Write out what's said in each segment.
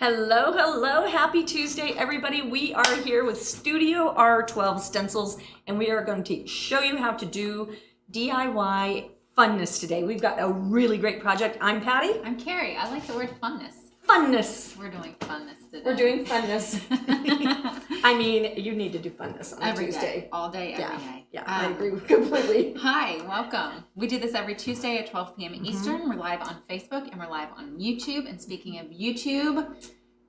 Hello, hello, happy Tuesday, everybody. We are here with Studio R12 Stencils, and we are going to show you how to do DIY funness today. We've got a really great project. I'm Patty. I'm Kari. I like the word funness. Funness. We're doing funness today. We're doing funness. I mean, you need to do funness on every Tuesday. Day, all day, every day. Yeah, I agree completely. Hi, welcome. We do this every Tuesday at 12 p.m. Eastern. We're live on Facebook and we're live on YouTube. And speaking of YouTube,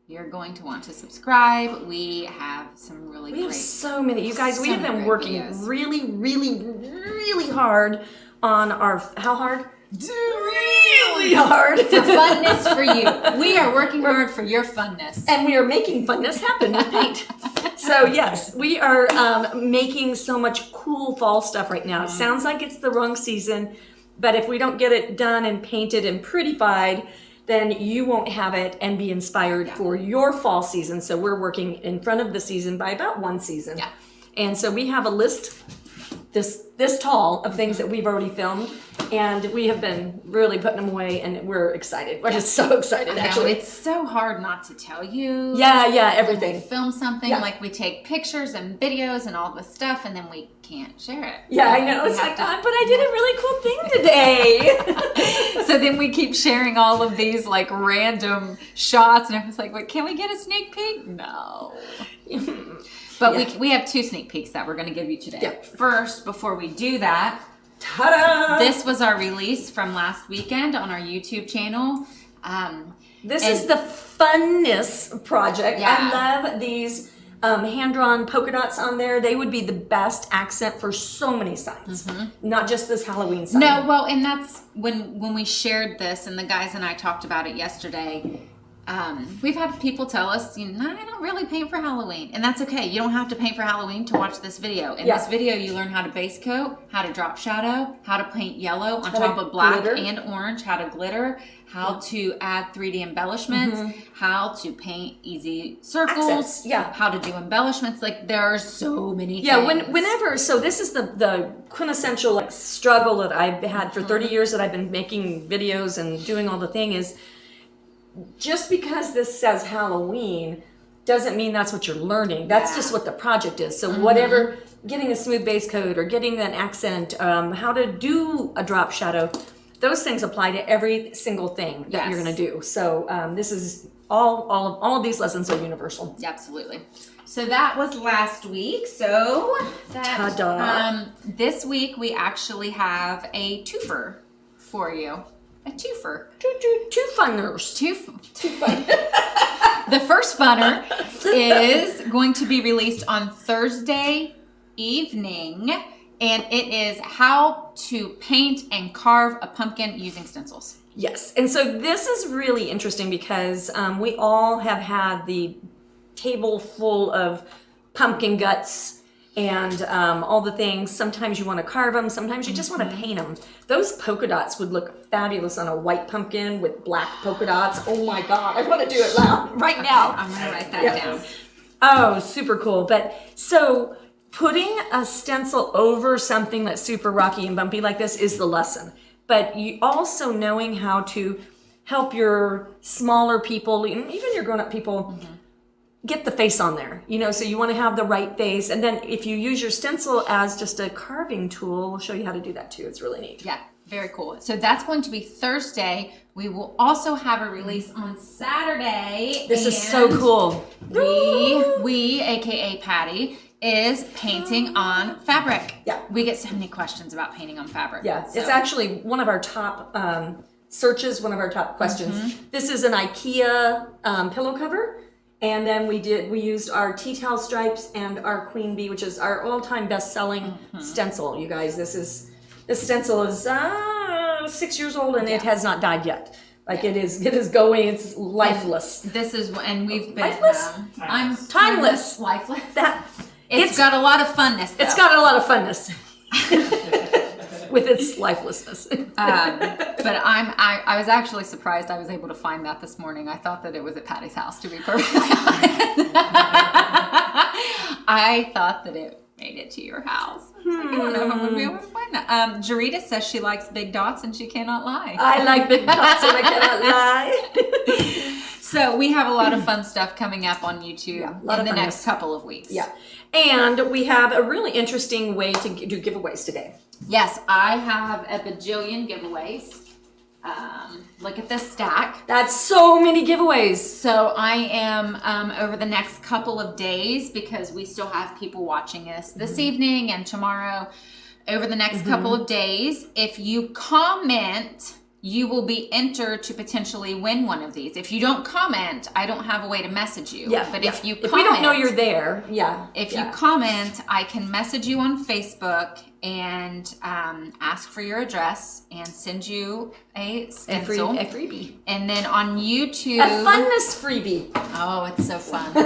you're going to want to subscribe. We have some really great... We have so many. You guys, we have been working really hard on our... How hard? Really hard. For funness for you. We are working hard for your funness. And we are making funness happen with paint. So yes, we are making so much cool fall stuff right now. It sounds like it's the wrong season, but if we don't get it done and painted and prettified, then you won't have it and be inspired for your fall season. So we're working in front of the season by about one season. Yeah. And so we have a list this tall of things that we've already filmed, and we have been really putting them away, and we're excited. We're just so excited, actually. It's so hard not to tell you. Yeah, everything. When we film something, like we take pictures and videos and all this stuff, and then we can't share it. Yeah, I know. It's like, but I did a really cool thing today. So then we keep sharing all of these like random shots, and I was like, wait, can we get a sneak peek? No. But we have two sneak peeks that we're going to give you today. Yeah. First, before we do that, ta-da! This was our release from last weekend on our YouTube channel. This is the funness project. Yeah. I love these hand-drawn polka dots on there. They would be the best accent for so many signs, not just this Halloween sign. No, well, and that's when we shared this, and the guys and I talked about it yesterday. We've had people tell us, I don't really paint for Halloween. And that's okay. You don't have to paint for Halloween to watch this video. In this video, you learn how to base coat, how to drop shadow, how to paint yellow on top of black and orange, how to glitter, how to add 3D embellishments, how to paint easy circles, how to do embellishments. Like, there are so many things. Yeah, whenever, so this is the quintessential struggle that I've had for 30 years that I've been making videos and doing all the thing is, just because this says Halloween doesn't mean that's what you're learning. That's just what the project is. So whatever, getting a smooth base coat or getting an accent, how to do a drop shadow, those things apply to every single thing that you're going to do. So this is all of these lessons are universal. Absolutely. So that was last week. So ta-da. This week we actually have a twofer for you. A twofer. Two funners. Two fun. The first funner is going to be released on Thursday evening, and it is how to paint and carve a pumpkin using stencils. Yes, and so this is really interesting because we all have had the table full of pumpkin guts and all the things. Sometimes you want to carve them, sometimes you just want to paint them. Those polka dots would look fabulous on a white pumpkin with black polka dots. Oh my God, I want to do it right now. I'm going to write that down. Oh, super cool. But so putting a stencil over something that's super rocky and bumpy like this is the lesson. But you also knowing how to help your smaller people, even your grown-up people, get the face on there, so you want to have the right face. And then if you use your stencil as just a carving tool, we'll show you how to do that too. It's really neat. Yeah, very cool. So that's going to be Thursday. We will also have a release on Saturday. This is so cool. We, aka Patty, is painting on fabric. Yeah. We get so many questions about painting on fabric. Yeah, it's actually one of our top searches, one of our top questions. This is an IKEA pillow cover. And then we used our tea towel stripes and our queen bee, which is our all-time best-selling stencil. You guys, this stencil is 6 years old and it has not died yet. Like it is going. It's lifeless. This is, and we've been lifeless. I'm timeless. Lifeless. It's got a lot of funness. Though. It's got a lot of funness. With its lifelessness. But I was actually surprised I was able to find that this morning. I thought that it was at Patty's house, to be perfectly honest. I thought that it made it to your house. I was like, I don't know if I'm going to be able to find that. Jarita says she likes big dots and she cannot lie. I like big dots and I cannot lie. So we have a lot of fun stuff coming up on YouTube in the next funness. couple of weeks. Yeah. And we have a really interesting way to do giveaways today. Yes, I have a bajillion giveaways. Look at this stack. That's so many giveaways. So I am over the next couple of days, because we still have people watching us this evening and tomorrow, over the next couple of days, if you comment, you will be entered to potentially win one of these. If you don't comment, I don't have a way to message you. Yeah. But if you comment, if we don't know you're there, if you comment, I can message you on Facebook and ask for your address and send you a stencil. A freebie. And then on YouTube, A funness freebie. oh, it's so fun.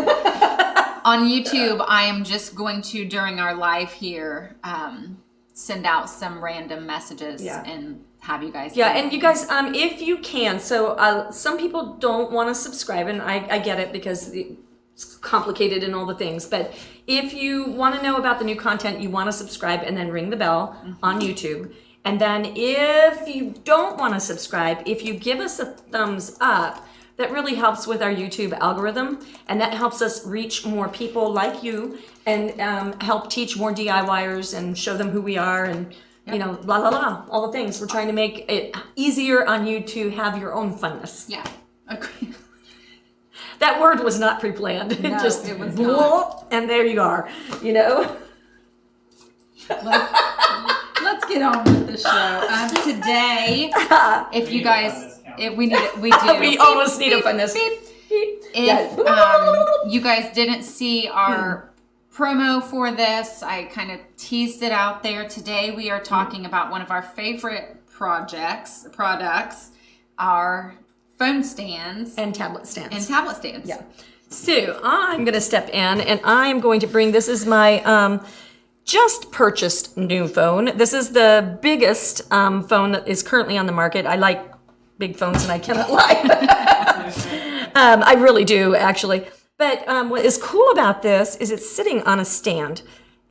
On YouTube, I am just going to, during our live here, send out some random messages and have you guys. Yeah, and you guys, if you can, so some people don't want to subscribe, and I get it because it's complicated and all the things, but if you want to know about the new content, you want to subscribe and then ring the bell on YouTube. And then if you don't want to subscribe, if you give us a thumbs up, that really helps with our YouTube algorithm, and that helps us reach more people like you and help teach more DIYers and show them who we are and you know, all the things. We're trying to make it easier on you to have your own funness. Yeah, agree. That word was not pre-planned. No, Just it was not. And there you are, you know? Let's get on with the show. Today, if you guys, we need it, we do. We almost need a funness. If you guys didn't see our promo for this, I kind of teased it out there. Today we are talking about one of our favorite products, our phone stands And tablet stands. Yeah. So I'm going to step in and I am going to bring, this is my just purchased new phone. This is the biggest phone that is currently on the market. I like big phones and I cannot lie. I really do, actually. But what is cool about this is it's sitting on a stand.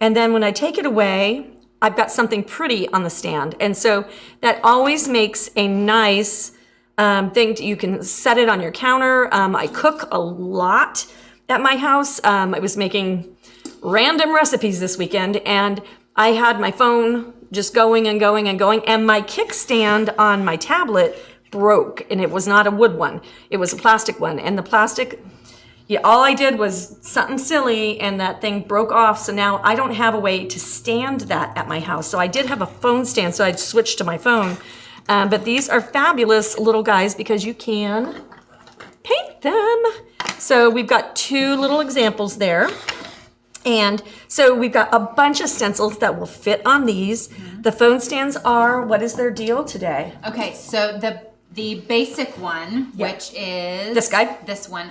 And then when I take it away, I've got something pretty on the stand. And so that always makes a nice thing. You can set it on your counter. I cook a lot at my house. I was making random recipes this weekend, and I had my phone just going and going and going. And my kickstand on my tablet broke, and it was not a wood one. It was a plastic one. And the plastic... Yeah, all I did was something silly and that thing broke off. So now I don't have a way to stand that at my house. So I did have a phone stand, so I switched to my phone. But these are fabulous little guys because you can paint them. So we've got two little examples there. And so we've got a bunch of stencils that will fit on these. The phone stands are, what is their deal today? Okay, so the basic one, which is This guy? This one.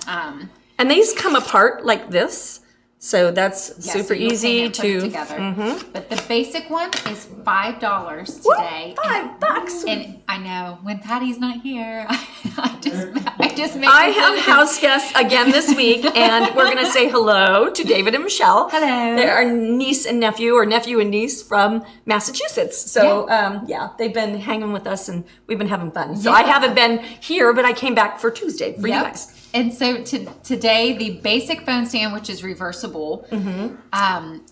And these come apart like this. So that's Yeah, super so you'll easy paint it, put it to... together. But the basic one is $5 today. $5. And I know when Patty's not here, I just make. I have house guests again this week, and we're going to say hello to David and Michelle. Hello. They're our niece and nephew, or nephew and niece from Massachusetts. So, they've been hanging with us, and we've been having fun. So I haven't been here, but I came back for Tuesday for you guys. And so today, the basic phone stand, which is reversible,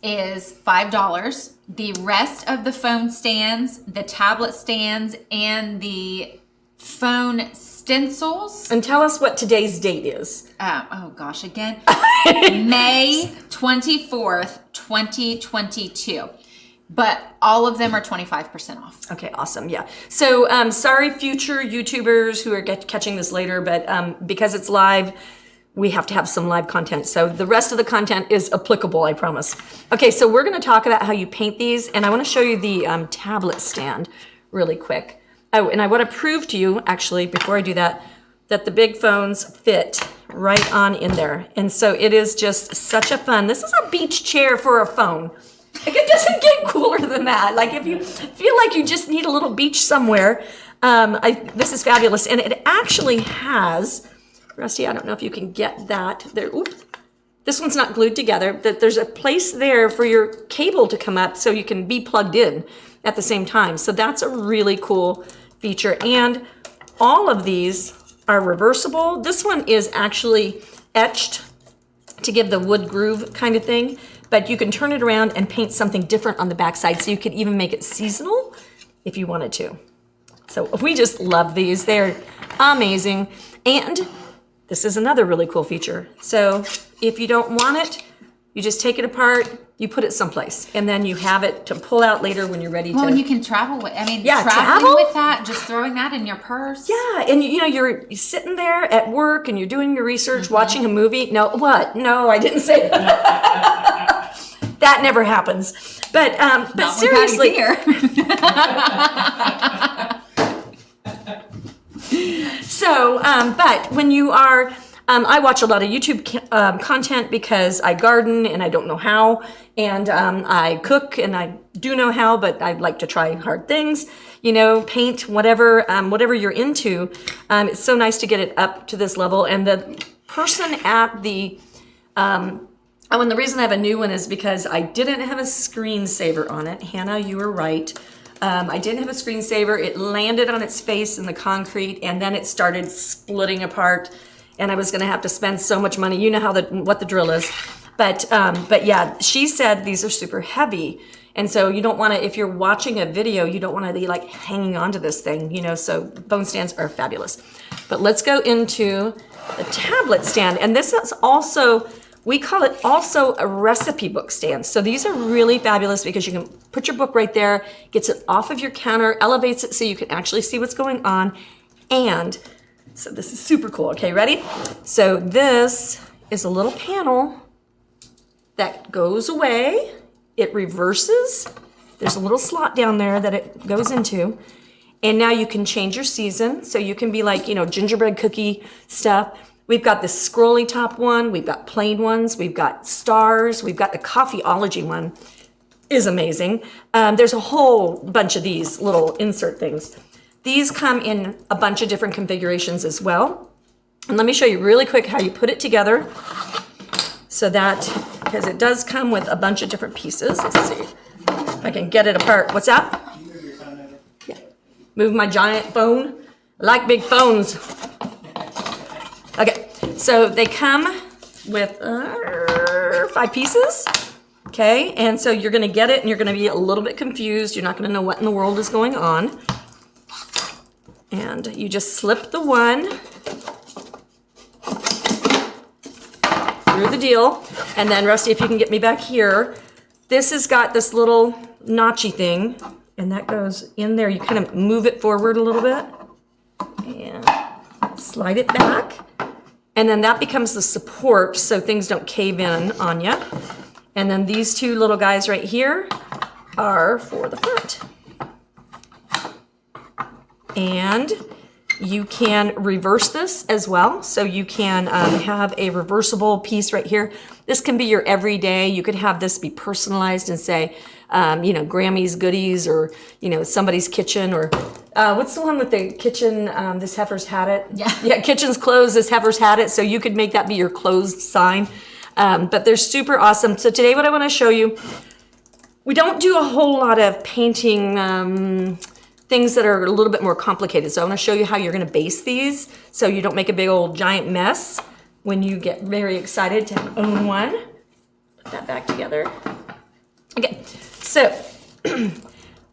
is $5. The rest of the phone stands, the tablet stands, and the phone stencils. And tell us what today's date is. Oh gosh, again. May 24th, 2022. But all of them are 25% off. Okay, awesome. Yeah. So sorry, future YouTubers who are catching this later, but because it's live, we have to have some live content. So the rest of the content is applicable, I promise. Okay, so we're going to talk about how you paint these, and I want to show you the tablet stand really quick. Oh, and I want to prove to you, actually, before I do that, that the big phones fit right on in there. And so it is just such a fun. This is a beach chair for a phone. Like, it doesn't get cooler than that. Like, if you feel like you just need a little beach somewhere, this is fabulous. And it actually has, Rusty, I don't know if you can get that there. Oops. This one's not glued together. There's a place there for your cable to come up so you can be plugged in at the same time. So that's a really cool feature. And all of these are reversible. This one is actually etched to give the wood groove kind of thing, but you can turn it around and paint something different on the backside, so you could even make it seasonal if you wanted to. So we just love these. They're amazing. And this is another really cool feature. So if you don't want it, you just take it apart, you put it someplace, and then you have it to pull out later when you're ready to. Well, and you can travel with, Yeah, traveling travel? with that, just throwing that in your purse. Yeah, and you know, you're sitting there at work and you're doing your research, watching a movie. No, what? No, I didn't say that. That never happens. But Not seriously. here. So, but when you are, I watch a lot of YouTube content because I garden and I don't know how, and I cook and I do know how, but I like to try hard things, you know, paint, whatever, whatever you're into. It's so nice to get it up to this level. And the person at the, and the reason I have a new one is because I didn't have a screensaver on it. Hannah, you were right. I didn't have a screensaver. It landed on its face in the concrete, and then it started splitting apart, and I was going to have to spend so much money. You know how what the drill is. But yeah, she said these are super heavy, and so you don't want to, if you're watching a video, you don't want to be like hanging onto this thing, you know, so bone stands are fabulous. But let's go into the tablet stand, and this is also, we call it also a recipe book stand. So these are really fabulous because you can put your book right there, gets it off of your counter, elevates it so you can actually see what's going on. And so this is super cool. Okay, ready? So this is a little panel that goes away. It reverses. There's a little slot down there that it goes into. And now you can change your season. So you can be like, you know, gingerbread cookie stuff. We've got this scrolly top one, we've got plain ones, we've got stars, we've got the coffeeology one, is amazing. There's a whole bunch of these little insert things. These come in a bunch of different configurations as well. And let me show you really quick how you put it together. So that, because it does come with a bunch of different pieces. Let's see if I can get it apart. What's that? Yeah. Move my giant phone. I like big phones. Okay, so they come with 5 pieces, okay? And so you're gonna get it and you're gonna be a little bit confused. You're not gonna know what in the world is going on. And you just slip the one through the deal. And then Rusty, if you can get me back here, this has got this little notchy thing, and that goes in there. You kind of move it forward a little bit and slide it back. And then that becomes the support so things don't cave in on you. And then these 2 little guys right here are for the front. And you can reverse this as well. So you can have a reversible piece right here. This can be your everyday. You could have this be personalized and say, you know, Grammy's goodies, or, you know, somebody's kitchen, or what's the one with the kitchen? This heifer's had it. Yeah, kitchen's closed. This heifer's had it. So you could make that be your closed sign. But they're super awesome. So today what I want to show you, we don't do a whole lot of painting things that are a little bit more complicated. So I want to show you how you're going to base these so you don't make a big old giant mess when you get very excited to own one. Put that back together. Okay, so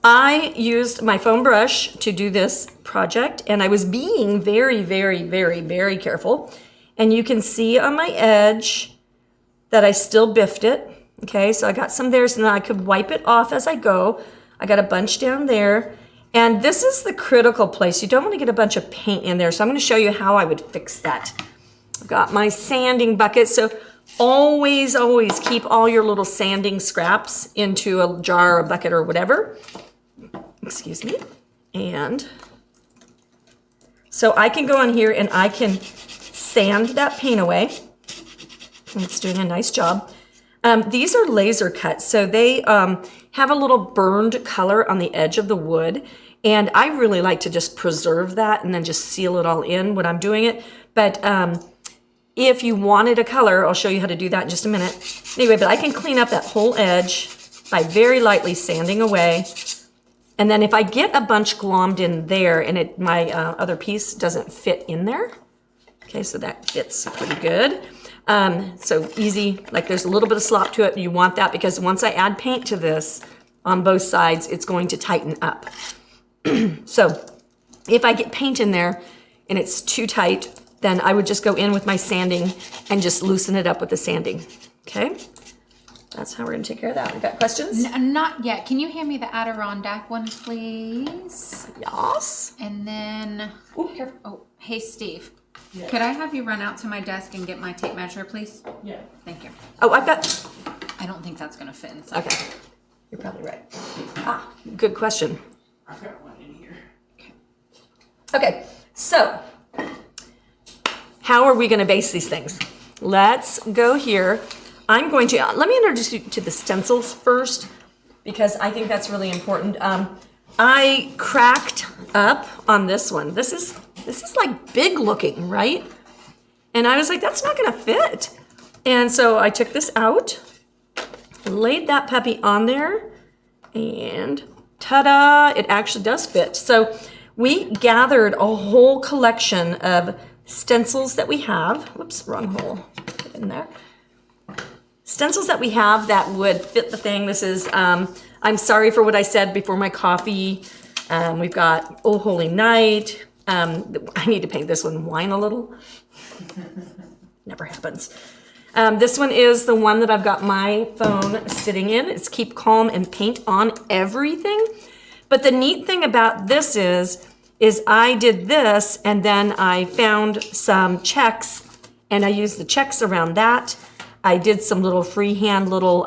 I used my foam brush to do this project, and I was being very, very, very, very careful. And you can see on my edge that I still biffed it. Okay, so I got some there, so now I could wipe it off as I go. I got a bunch down there. And this is the critical place. You don't want to get a bunch of paint in there. So I'm going to show you how I would fix that. I've got my sanding bucket. So always, always keep all your little sanding scraps into a jar or a bucket or whatever. Excuse me. And so I can go on here and I can sand that paint away. It's doing a nice job. These are laser cuts, so they have a little burned color on the edge of the wood, and I really like to just preserve that and then just seal it all in when I'm doing it. But if you wanted a color, I'll show you how to do that in just a minute. Anyway, but I can clean up that whole edge by very lightly sanding away. And then if I get a bunch glommed in there and my other piece doesn't fit in there, okay, so that fits pretty good. So easy, like there's a little bit of slop to it. You want that because once I add paint to this on both sides, it's going to tighten up. So if I get paint in there and it's too tight, then I would just go in with my sanding and just loosen it up with the sanding, okay? That's how we're gonna take care of that. We got questions? Not yet. Can you hand me the Adirondack one, please? Yes. And then, Oh, careful. oh, hey, Steve. Yeah. Could I have you run out to my desk and get my tape measure, please? Yeah. Thank you. Oh, I've got, I don't think that's gonna fit inside. okay. You're probably right. Ah, good question. I've got one in here. Okay, so how are we gonna base these things? Let's go here. I'm going to, let me introduce you to the stencils first because I think that's really important. I cracked up on this one. This is like big looking, right? And I was like, that's not gonna fit. And so I took this out, laid that puppy on there, and ta-da, it actually does fit. So we gathered a whole collection of stencils that we have. Whoops, wrong hole. Put it in there. Stencils that we have that would fit the thing. This is, I'm sorry for what I said before my coffee. We've got Oh Holy Night. I need to paint this one wine a little. Never happens. This one is the one that I've got my phone sitting in. It's Keep Calm and Paint on Everything. But the neat thing about this is I did this and then I found some checks and I used the checks around that. I did some little freehand little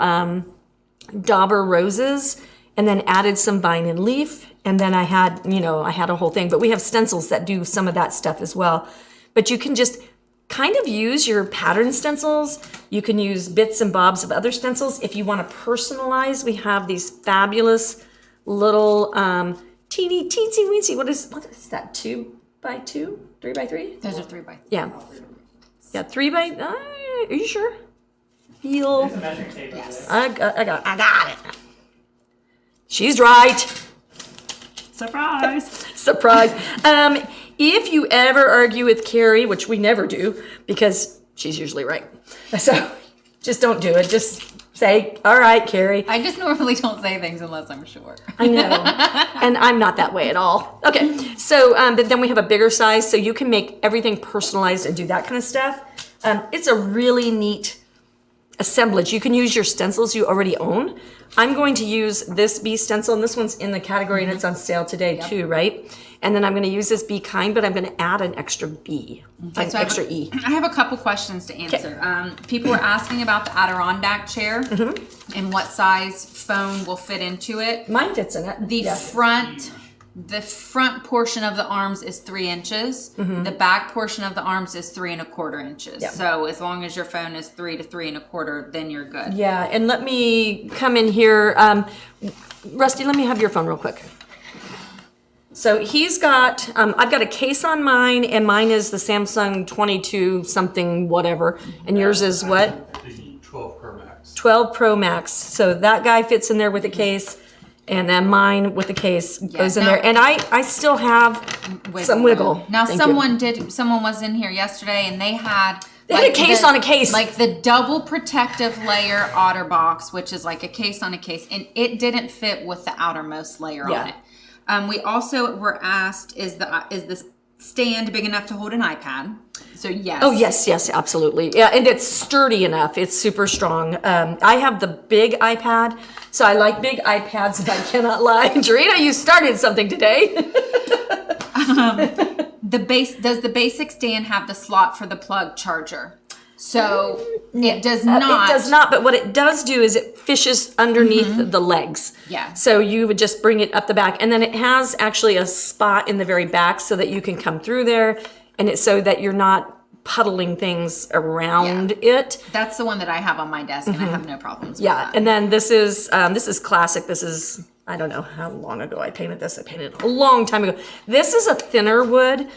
dauber roses and then added some vine and leaf. And then I had, I had a whole thing, but we have stencils that do some of that stuff as well. But you can just kind of use your pattern stencils. You can use bits and bobs of other stencils. If you want to personalize, we have these fabulous little teeny teensy weensy. What is that? 2x2? 3x3? Those are 3x3. Yeah. Yeah, 3x. Are you sure? Feel. There's a measuring tape. Yes. I got it. She's right. Surprise! Surprise. If you ever argue with Kari, which we never do because she's usually right. So just don't do it. Just say, all right, Kari. I just normally don't say things unless I'm sure. I know. And I'm not that way at all. Okay. So but then we have a bigger size so you can make everything personalized and do that kind of stuff. It's a really neat assemblage. You can use your stencils you already own. I'm going to use this Be Stencil, and this one's in the category, and it's on sale today too, right? And then I'm going to use this Be Kind, but I'm going to add an extra B, Okay, so extra E. I have a couple questions to answer. People were asking about the Adirondack chair and what size phone will fit into it. Mine fits in it. The Yes. the front portion of the arms is 3 inches. The back portion of the arms is 3 1/4 inches. Yeah. So as long as your phone is 3 to 3 1/4, then you're good. Yeah, and let me come in here. Rusty, let me have your phone real quick. So he's got, I've got a case on mine, and mine is the Samsung 22 something whatever, and yours is what? The 12 Pro Max. 12 Pro Max. So that guy fits in there with a case, and then mine with the case goes in now- there. And I still have some wiggle. Now Thank you. someone was in here yesterday and they had had a case on a case. Like the double protective layer OtterBox, which is like a case on a case, and it didn't fit with the outermost layer Yeah. on it. We also were asked, is this stand big enough to hold an iPad? So yes. Oh, yes, absolutely. Yeah, and it's sturdy enough. It's super strong. I have the big iPad, so I like big iPads, and I cannot lie. Jarena, you started something today. Does the basic stand have the slot for the plug charger? So it does not. It does not, but what it does do is it fishes underneath the legs. Yeah. So you would just bring it up the back, and then it has actually a spot in the very back so that you can come through there, and it's so that you're not puddling things around it. That's the one that I have on my desk, and I have no problems with Yeah, that. and then this is classic. This is, I don't know how long ago I painted this. I painted it a long time ago. This is a thinner wood.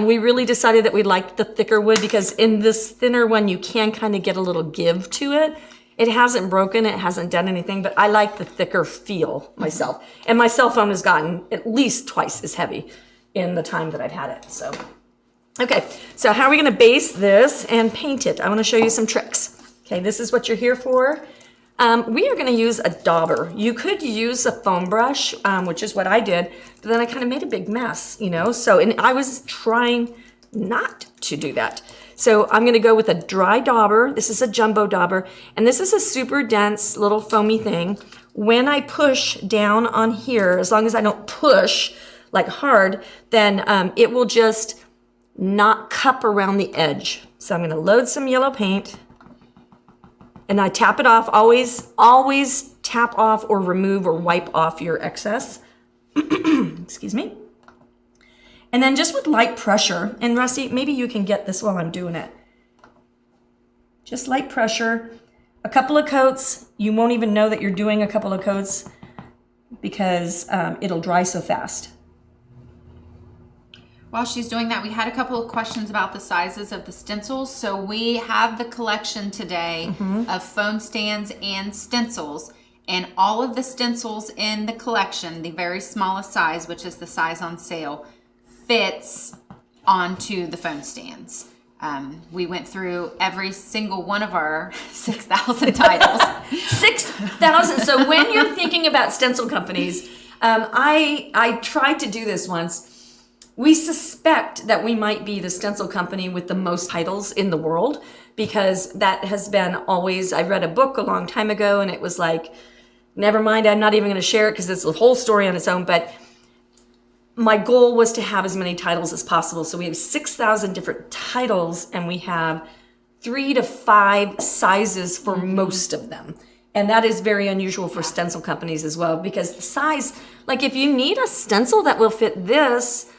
We really decided that we liked the thicker wood because in this thinner one, you can kind of get a little give to it. It hasn't broken, it hasn't done anything, but I like the thicker feel myself. And my cell phone has gotten at least twice as heavy in the time that I've had it. So, okay, so how are we gonna base this and paint it? I wanna show you some tricks. Okay, this is what you're here for. We are gonna use a dauber. You could use a foam brush, which is what I did, but then I kind of made a big mess, you know? So, and I was trying not to do that. So I'm gonna go with a dry dauber. This is a jumbo dauber, and this is a super dense little foamy thing. When I push down on here, as long as I don't push like hard, then it will just not cup around the edge. So I'm gonna load some yellow paint, and I tap it off. Always tap off or remove or wipe off your excess. Excuse me. And then just with light pressure, and Rusty, maybe you can get this while I'm doing it. Just light pressure, a couple of coats. You won't even know that you're doing a couple of coats because it'll dry so fast. While she's doing that, we had a couple of questions about the sizes of the stencils. So we have the collection today of phone stands and stencils. And all of the stencils in the collection, the very smallest size, which is the size on sale, fits onto the phone stands. We went through every single one of our 6,000 titles. 6,000. So when you're thinking about stencil companies, I tried to do this once. We suspect that we might be the stencil company with the most titles in the world, because that has been always, I read a book a long time ago and it was like, never mind, I'm not even going to share it because it's a whole story on its own, but my goal was to have as many titles as possible. So we have 6,000 different titles and we have 3 to 5 sizes for most of them. And that is very unusual for stencil companies as well, because the size, like if you need a stencil that will fit this,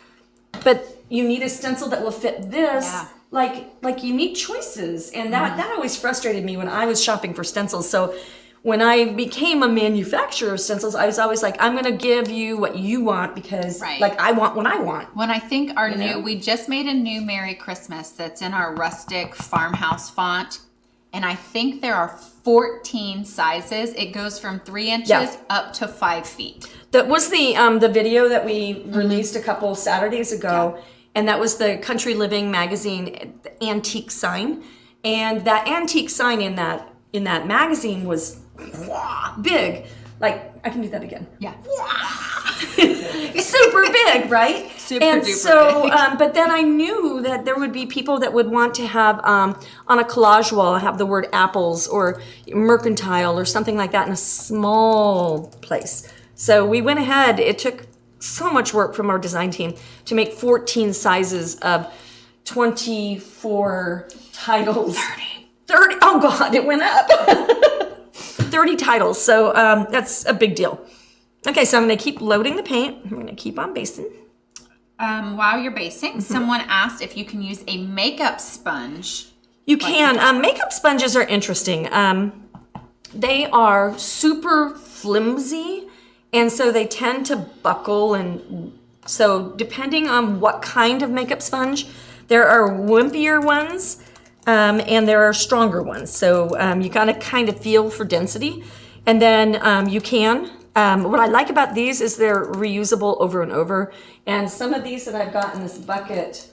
but you need a stencil that will fit this, like you need choices. And that always frustrated me when I was shopping for stencils. So when I became a manufacturer of stencils, I was always like, I'm going to give you what you want because like I want what I want. When I think our we just made a new Merry Christmas that's in our rustic farmhouse font. And I think there are 14 sizes. It goes from 3 inches up to 5 feet. That was the video that we released a couple Saturdays ago. And that was the Country Living magazine antique sign. And that antique sign in that magazine was big. Like, I can do that again. Yeah. Super big, right? Super and duper so, big. but then I knew that there would be people that would want to have on a collage wall, have the word apples or mercantile or something like that in a small place. So we went ahead. It took so much work from our design team to make 14 sizes of 24 titles. 30. Oh God, it went up. 30 titles. So that's a big deal. Okay, so I'm going to keep loading the paint. I'm going to keep on basting. While you're basting, someone asked if you can use a makeup sponge. You can. Makeup sponges are interesting. They are super flimsy, and so they tend to buckle. And so depending on what kind of makeup sponge, there are wimpier ones and there are stronger ones. So you gotta kind of feel for density. And then you can. What I like about these is they're reusable over and over. And some of these that I've got in this bucket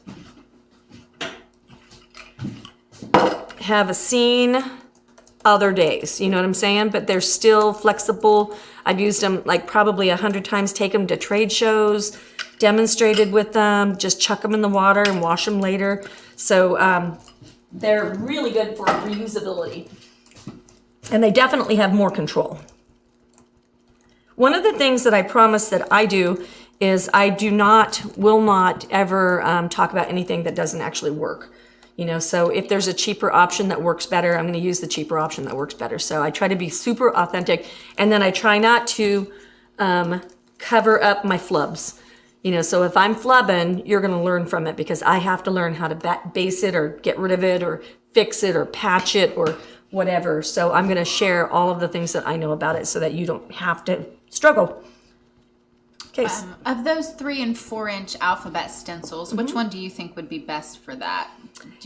have seen other days, you know what I'm saying? But they're still flexible. I've used them like probably 100 times, take them to trade shows, demonstrated with them, just chuck them in the water and wash them later. So they're really good for reusability. And they definitely have more control. One of the things that I promise that I do is I will not ever talk about anything that doesn't actually work. You know, so if there's a cheaper option that works better, I'm going to use the cheaper option that works better. So I try to be super authentic, and then I try not to cover up my flubs. You know, so if I'm flubbing, you're going to learn from it because I have to learn how to base it or get rid of it or fix it or patch it or whatever. So I'm going to share all of the things that I know about it so that you don't have to struggle. Okay. Of those 3 and 4 inch alphabet stencils, which one do you think would be best for that?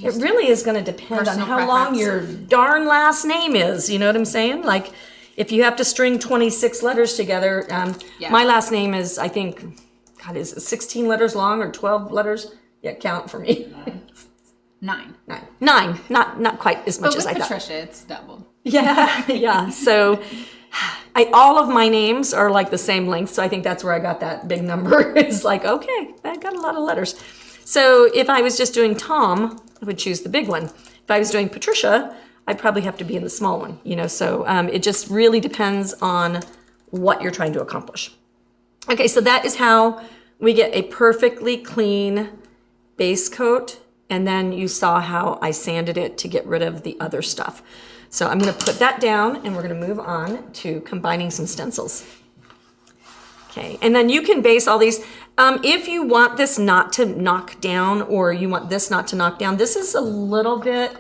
It really is going to depend on how long your darn last name is. You know what I'm saying? Like, if you have to string 26 letters together, my last name is, I think, God, is it 16 letters long or 12 letters? Yeah, count for me. Nine. Not quite as much as I thought. But with Patricia, it's doubled. Yeah. So all of my names are like the same length. So I think that's where I got that big number. It's like, okay, I got a lot of letters. So if I was just doing Tom, I would choose the big one. If I was doing Patricia, I'd probably have to be in the small one, you know? So it just really depends on what you're trying to accomplish. Okay, so that is how we get a perfectly clean base coat. And then you saw how I sanded it to get rid of the other stuff. So I'm going to put that down and we're going to move on to combining some stencils. Okay, and then you can base all these. If you want this not to knock down or you want this not to knock down, this is a little bit,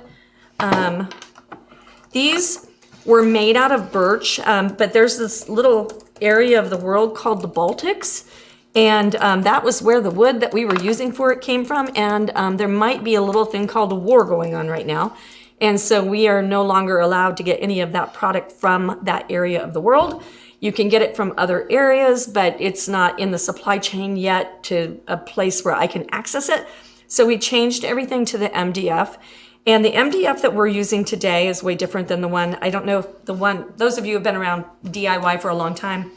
these were made out of birch, but there's this little area of the world called the Baltics. And that was where the wood that we were using for it came from. And there might be a little thing called a war going on right now. And so we are no longer allowed to get any of that product from that area of the world. You can get it from other areas, but it's not in the supply chain yet to a place where I can access it. So we changed everything to the MDF. And the MDF that we're using today is way different than the one, I don't know if the one, those of you who have been around DIY for a long time,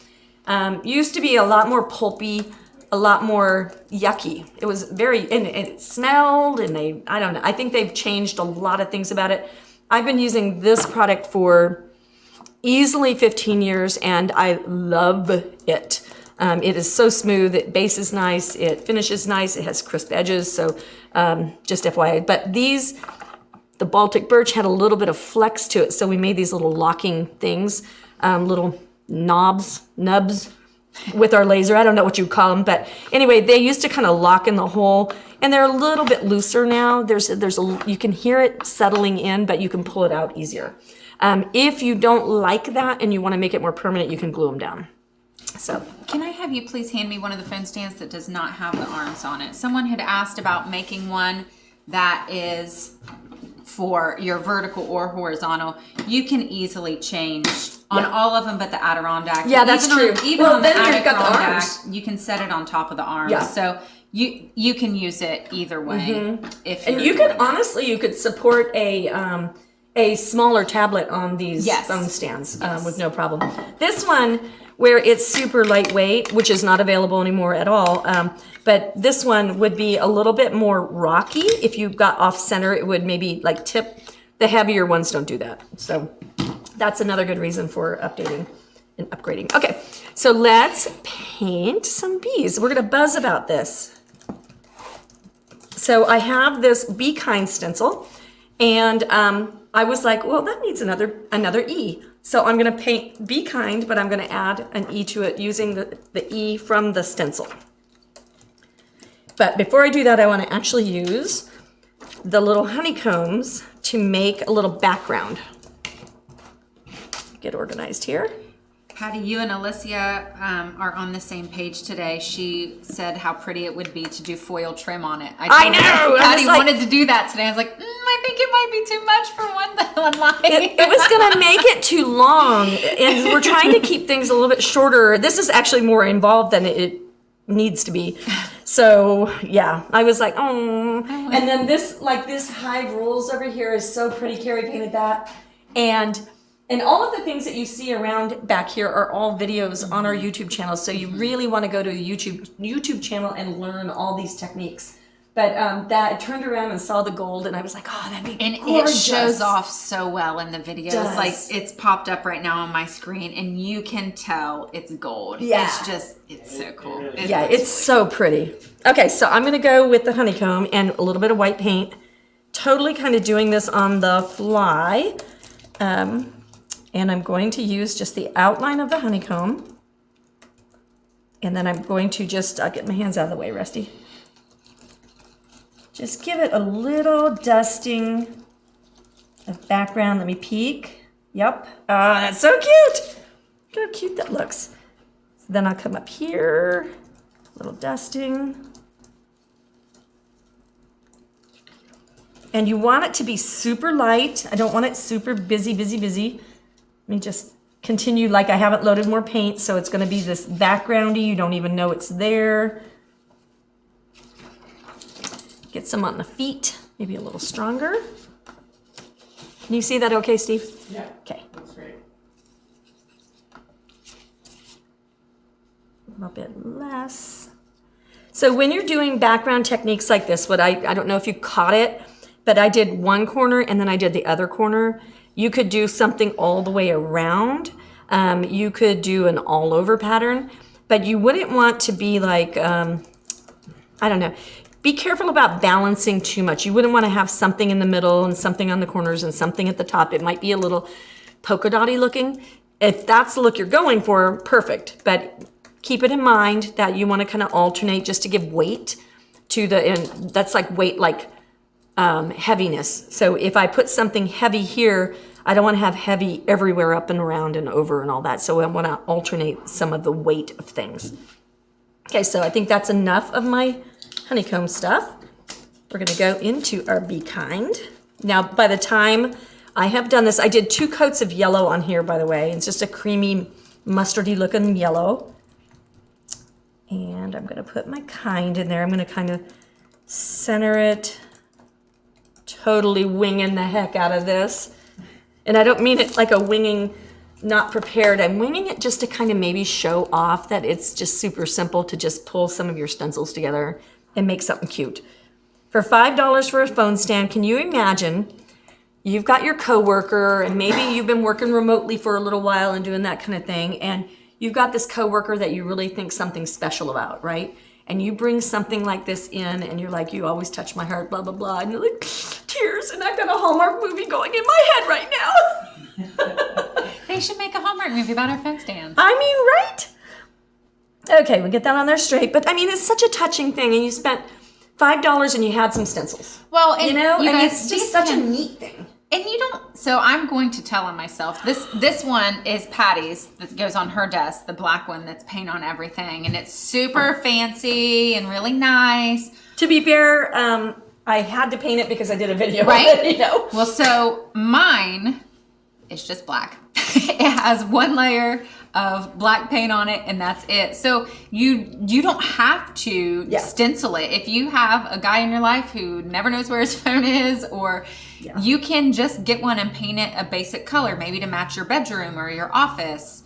used to be a lot more pulpy, a lot more yucky. It was very, and it smelled, and I don't know. I think they've changed a lot of things about it. I've been using this product for easily 15 years, and I love it. It is so smooth. It bases nice. It finishes nice. It has crisp edges. So just FYI. But these, the Baltic birch had a little bit of flex to it. So we made these little locking things, little nubs with our laser. I don't know what you call them, but anyway, they used to kind of lock in the hole, and they're a little bit looser now. You can hear it settling in, but you can pull it out easier. If you don't like that and you want to make it more permanent, you can glue them down. So, can I have you please hand me one of the phone stands that does not have the arms on it? Someone had asked about making one that is for your vertical or horizontal. You can easily change on all of them but the Adirondack. Yeah, that's true. Even on the Adirondack, you can set it on top of the arms. Yeah. So you can use it either way. And you could honestly, you could support a smaller tablet on these phone stands with no problem. This one, where it's super lightweight, which is not available anymore at all, but this one would be a little bit more rocky. If you got off center, it would maybe like tip. The heavier ones don't do that. So that's another good reason for updating and upgrading. Okay, so let's paint some bees. We're gonna buzz about this. So I have this Be Kind stencil, and I was like, well, that needs another E. So I'm gonna paint Be Kind, but I'm gonna add an E to it using the E from the stencil. But before I do that, I wanna actually use the little honeycombs to make a little background. Get organized here. Patty, you and Alicia are on the same page today. She said how pretty it would be to do foil trim on it. I know! Patty wanted to do that today. I was like, I think it might be too much for one line. It was going to make it too long, and we're trying to keep things a little bit shorter. This is actually more involved than it needs to be. So, yeah, I was like, oh. And then this Hive Rules over here is so pretty. Kari painted that. And all of the things that you see around back here are all videos on our YouTube channel. So you really want to go to the YouTube channel and learn all these techniques. But that I turned around and saw the gold, and I was like, oh, that'd be gorgeous. It shows off so well in the videos. Like, it's popped up right now on my screen, and you can tell it's gold. Yeah. It's so cool. It's so pretty. Okay, so I'm going to go with the honeycomb and a little bit of white paint. Totally kind of doing this on the fly. And I'm going to use just the outline of the honeycomb. And then I'm going to I'll get my hands out of the way, Rusty. Just give it a little dusting of background. Let me peek. Yep. Oh, that's so cute. Look how cute that looks. So then I'll come up here, a little dusting. And you want it to be super light. I don't want it super busy. Let me just continue like I haven't loaded more paint, so it's going to be this backgroundy. You don't even know it's there. Get some on the feet, maybe a little stronger. Can you see that okay, Steve? Yeah. Okay. That's great. A little bit less. So when you're doing background techniques like this, I don't know if you caught it, but I did one corner and then I did the other corner. You could do something all the way around. You could do an all over pattern, but you wouldn't want to be like, I don't know. Be careful about balancing too much. You wouldn't want to have something in the middle and something on the corners and something at the top. It might be a little polka dotty looking. If that's the look you're going for, perfect. But keep it in mind that you want to kind of alternate just to give weight to and that's like weight, like heaviness. So if I put something heavy here, I don't want to have heavy everywhere up and around and over and all that. So I want to alternate some of the weight of things. Okay, so I think that's enough of my honeycomb stuff. We're going to go into our Be Kind. Now, by the time I have done this, I did 2 coats of yellow on here, by the way. It's just a creamy, mustardy looking yellow. And I'm going to put my Kind in there. I'm going to kind of center it, totally winging the heck out of this. And I don't mean it like a winging, not prepared. I'm winging it just to kind of maybe show off that it's just super simple to just pull some of your stencils together and make something cute. For $5 for a phone stand, can you imagine you've got your coworker and maybe you've been working remotely for a little while and doing that kind of thing, and you've got this coworker that you really think something special about, right? And you bring something like this in and you're like, you always touch my heart, blah, blah, blah. And you're like, tears, and I've got a Hallmark movie going in my head right now. They should make a Hallmark movie about our phone stands. I mean, right? Okay, we get that on there straight. But I mean, it's such a touching thing, and you spent $5 and you had some stencils. Well, and you know, you and guys, it's just such a neat thing. And you don't, so I'm going to tell on myself. This one is Patty's that goes on her desk, the black one that's paint on everything. And it's super fancy and really nice. To be fair, I had to paint it because I did a video right? on it, you know. Well, so mine is just black. It has one layer of black paint on it, and that's it. So you don't have to stencil it. If you have a guy in your life who never knows where his phone is, or you can just get one and paint it a basic color, maybe to match your bedroom or your office.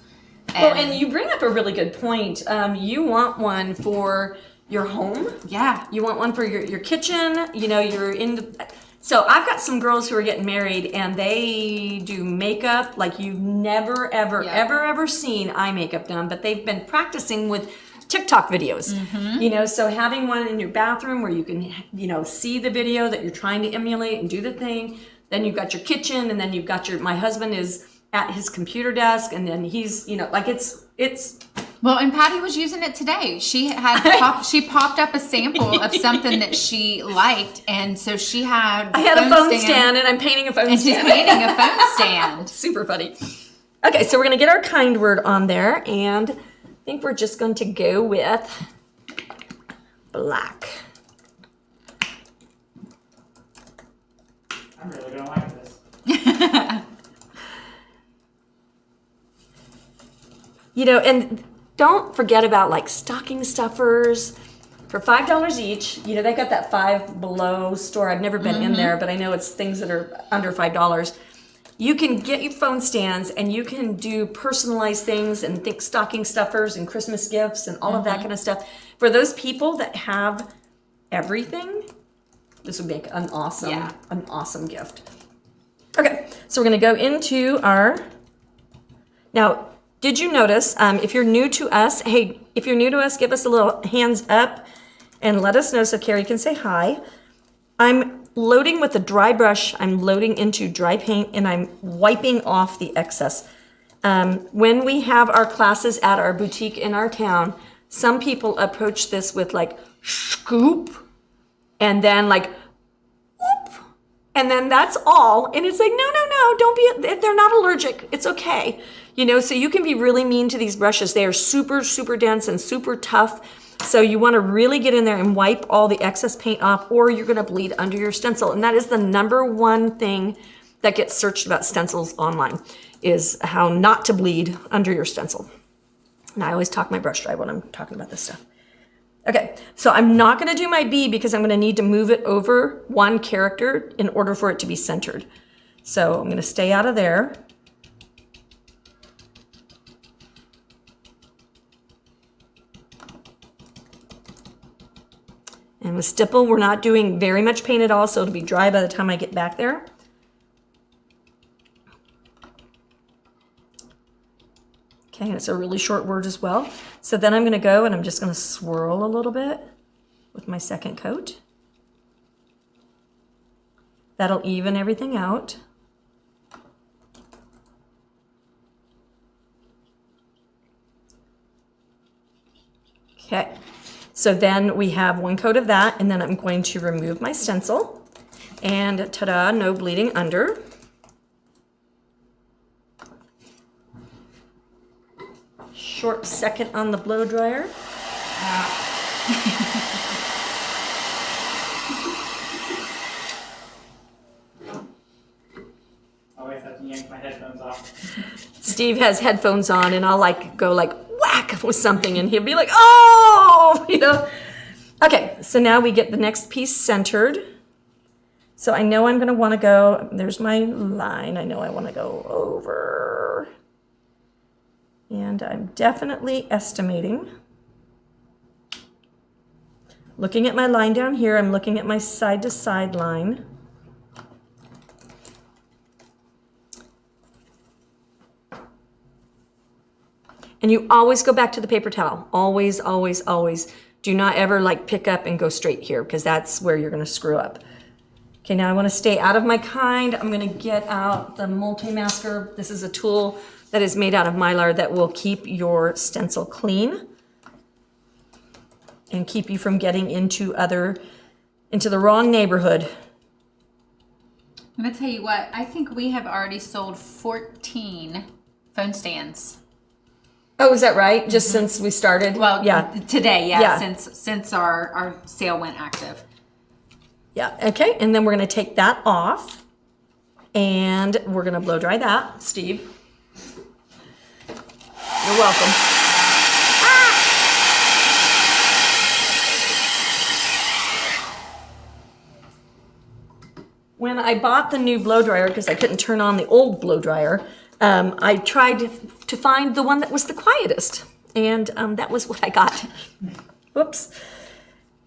And you bring up a really good point. You want one for your home. Yeah. You want one for your kitchen. You know, you're in. So I've got some girls who are getting married, and they do makeup like you've never, ever seen eye makeup done, but they've been practicing with TikTok videos. You know, so having one in your bathroom where you can, you know, see the video that you're trying to emulate and do the thing. Then you've got your kitchen, and then you've got my husband is at his computer desk, and then he's, you know, like it's. Well, and Patty was using it today. She had she popped up a sample of something that she liked, and so she had. I had a phone stand, and I'm painting a phone stand. And she's painting a phone stand. Super funny. Okay, so we're gonna get our kind word on there, and I think we're just going to go with black. I'm really gonna like this. You know, and don't forget about like stocking stuffers for $5 each. You know, they got that Five Below store. I've never been in there, but I know it's things that are under $5. You can get your phone stands, and you can do personalized things and think stocking stuffers and Christmas gifts and all of that kind of stuff. For those people that have everything, this would make an awesome gift. Okay, so we're gonna go into our, now, did you notice, if you're new to us, hey, if you're new to us, give us a little hands up and let us know so Kari can say hi. I'm loading with a dry brush. I'm loading into dry paint, and I'm wiping off the excess. When we have our classes at our boutique in our town, some people approach this with like scoop and then like whoop, and then that's all. And it's like, no, don't be, they're not allergic. It's okay. You know, so you can be really mean to these brushes. They are super, super dense and super tough. So you want to really get in there and wipe all the excess paint off, or you're going to bleed under your stencil. And that is the number one thing that gets searched about stencils online, is how not to bleed under your stencil. And I always talk my brush dry when I'm talking about this stuff. Okay, so I'm not going to do my B because I'm going to need to move it over one character in order for it to be centered. So I'm going to stay out of there. And with stipple, we're not doing very much paint at all, so it'll be dry by the time I get back there. Okay, and it's a really short word as well. So then I'm going to go and I'm just going to swirl a little bit with my second coat. That'll even everything out. Okay, so then we have one coat of that, and then I'm going to remove my stencil. And ta-da, no bleeding under. Short second on the blow dryer. Always have to yank my headphones off. Steve has headphones on, and I'll like go like whack with something, and he'll be like, oh, you know. Okay, so now we get the next piece centered. So I know I'm going to want to go, there's my line. I know I want to go over. And I'm definitely estimating. Looking at my line down here, I'm looking at my side to side line. And you always go back to the paper towel. Always, always, always. Do not ever like pick up and go straight here, because that's where you're going to screw up. Okay, now I want to stay out of my kind. I'm going to get out the multi-masker. This is a tool that is made out of Mylar that will keep your stencil clean and keep you from getting into the wrong neighborhood. I'm going to tell you what, I think we have already sold 14 phone stands. Oh, is that right? Just since we started? Well, yeah. Today, yeah, Yeah. since our sale went active. Yeah, okay, and then we're gonna take that off and we're gonna blow dry that. Steve, you're welcome. When I bought the new blow dryer, because I couldn't turn on the old blow dryer, I tried to find the one that was the quietest, and that was what I got. Whoops.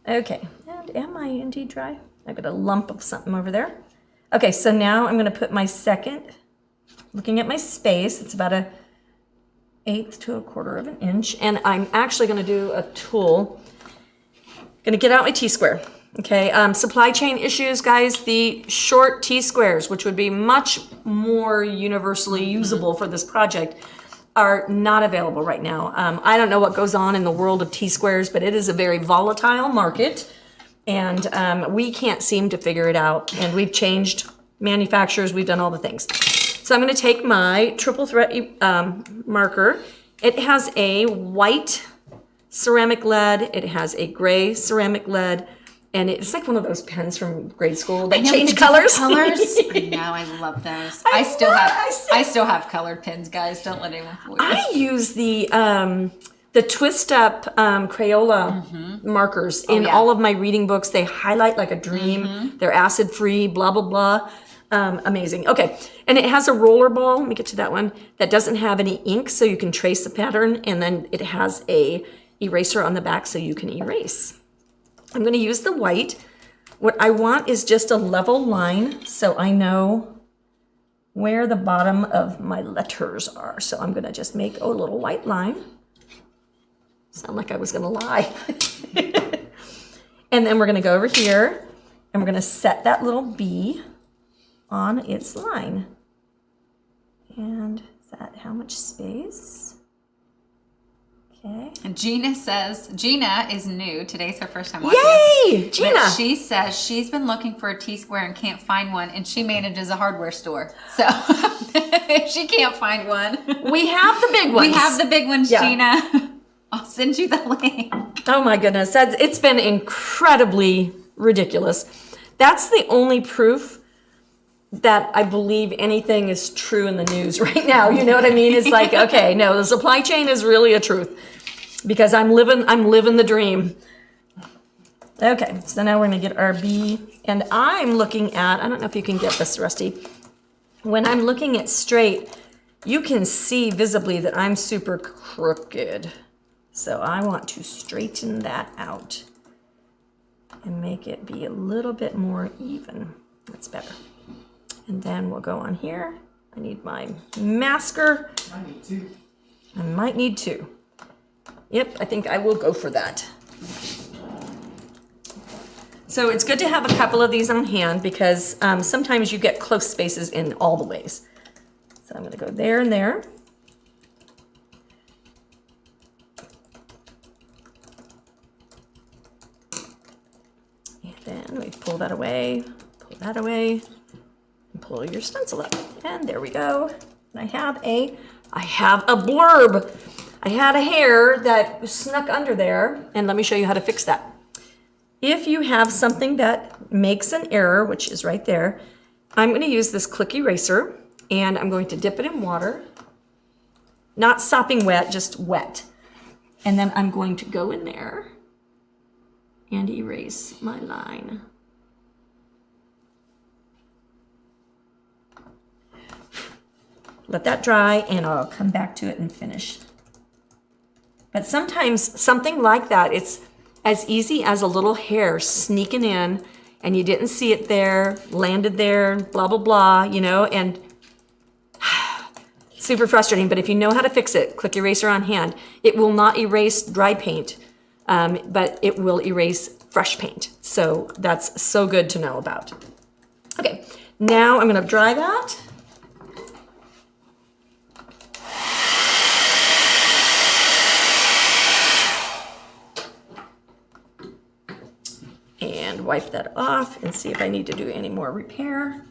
Okay, and am I indeed dry? I got a lump of something over there. Okay, so now I'm gonna put my second, looking at my space, it's about 1/8 to 1/4 of an inch, and I'm actually gonna do a tool. Gonna get out my T-square. Okay, supply chain issues, guys. The short T-squares, which would be much more universally usable for this project, are not available right now. I don't know what goes on in the world of T-squares, but it is a very volatile market, and we can't seem to figure it out. And we've changed manufacturers, we've done all the things. So I'm going to take my triple threat marker. It has a white ceramic lead, it has a gray ceramic lead, and it's like one of those pens from grade school that change colors. Colors. I know, I love those. I still have colored pens, guys. Don't let anyone fool you. I use the twist up Crayola markers in all of my reading books. They highlight like a dream. They're acid free. Blah blah blah. Amazing. Okay, and it has a roller ball. Let me get to that one. That doesn't have any ink, so you can trace the pattern, and then it has a eraser on the back, so you can erase. I'm going to use the white. What I want is just a level line so I know where the bottom of my letters are. So I'm going to just make a little white line. Sound like I was going to lie. And then we're going to go over here and we're going to set that little B on its line. And is that how much space? Okay. And Gina is new. Today's her first time watching. Yay! Gina! But she says she's been looking for a T-square and can't find one, and she manages a hardware store. So she can't find one. We have the big ones. We have the big ones, Yeah. Gina. Awesome. send you the link. Oh my goodness, it's been incredibly ridiculous. That's the only proof that I believe anything is true in the news right now. You know what I mean? It's like, okay, no, the supply chain is really a truth because I'm living the dream. Okay, so now we're gonna get our B, and I'm looking at, I don't know if you can get this, Rusty. When I'm looking at straight, you can see visibly that I'm super crooked. So I want to straighten that out and make it be a little bit more even. That's better. And then we'll go on here. I need my masker. I need two. I might need two. Yep, I think I will go for that. So it's good to have a couple of these on hand because sometimes you get close spaces in all the ways. So I'm gonna go there and there. And then we pull that away, and pull your stencil up. And there we go. And I have a blurb. I had a hair that snuck under there, and let me show you how to fix that. If you have something that makes an error, which is right there, I'm going to use this click eraser, and I'm going to dip it in water. Not sopping wet, just wet. And then I'm going to go in there and erase my line. Let that dry, and I'll come back to it and finish. But sometimes something like that, it's as easy as a little hair sneaking in, and you didn't see it there, landed there, blah, blah, blah, you know, and super frustrating. But if you know how to fix it, click eraser on hand. It will not erase dry paint, but it will erase fresh paint. So that's so good to know about. Okay, now I'm gonna dry that. And wipe that off and see if I need to do any more repair.